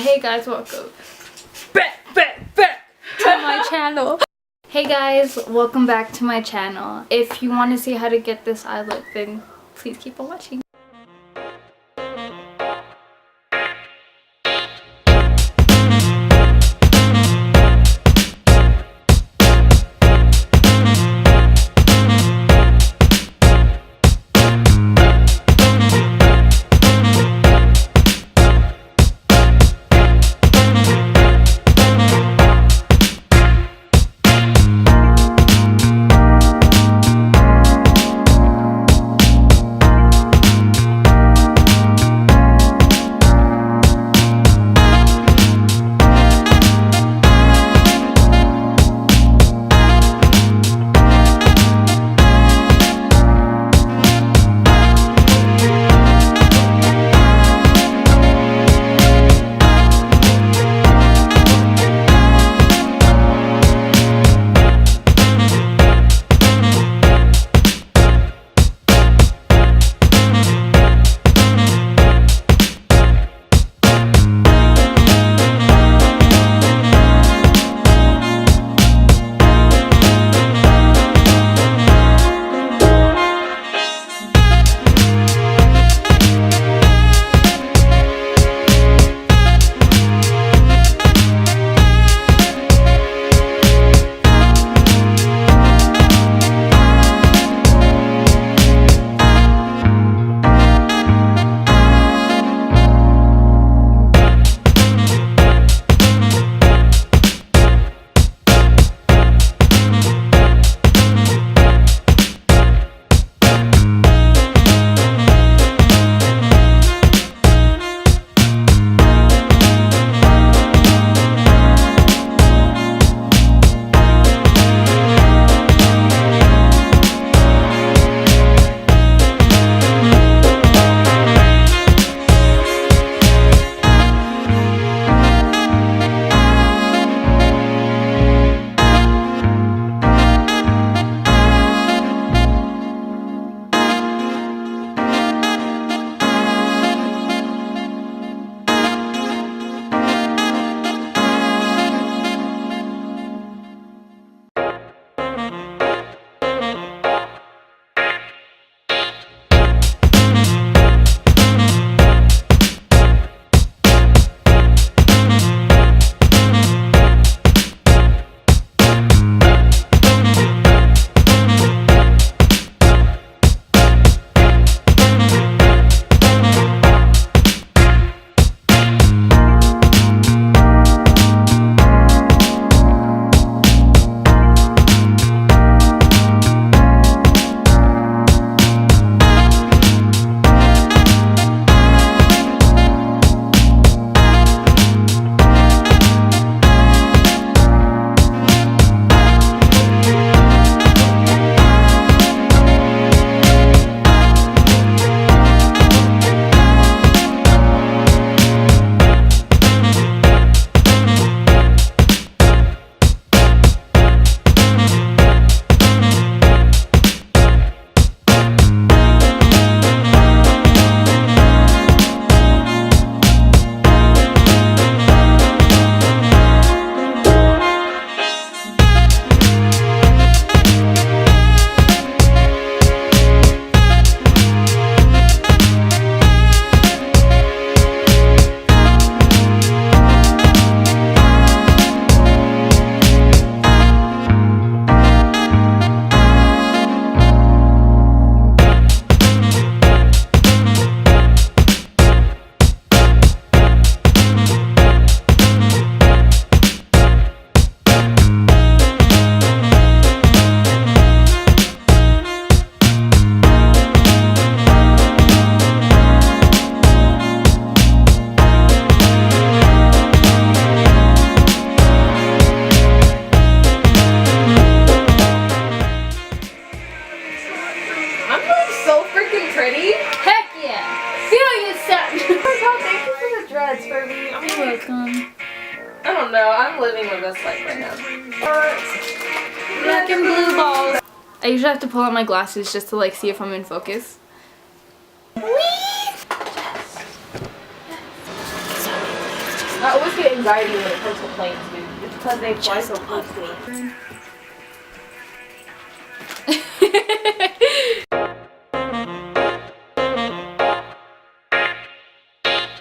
Hey guys, welcome back to my channel. Hey guys, welcome back to my channel. If you want to see how to get this eye look, then please keep on watching. dreads, Furby. You're welcome. I don't know. I'm living with this life right now. Black and blue balls. I usually have to pull out my glasses just to like see if I'm in focus. Uh I always get anxiety when it comes to planes, dude. It's because they fly so close to me.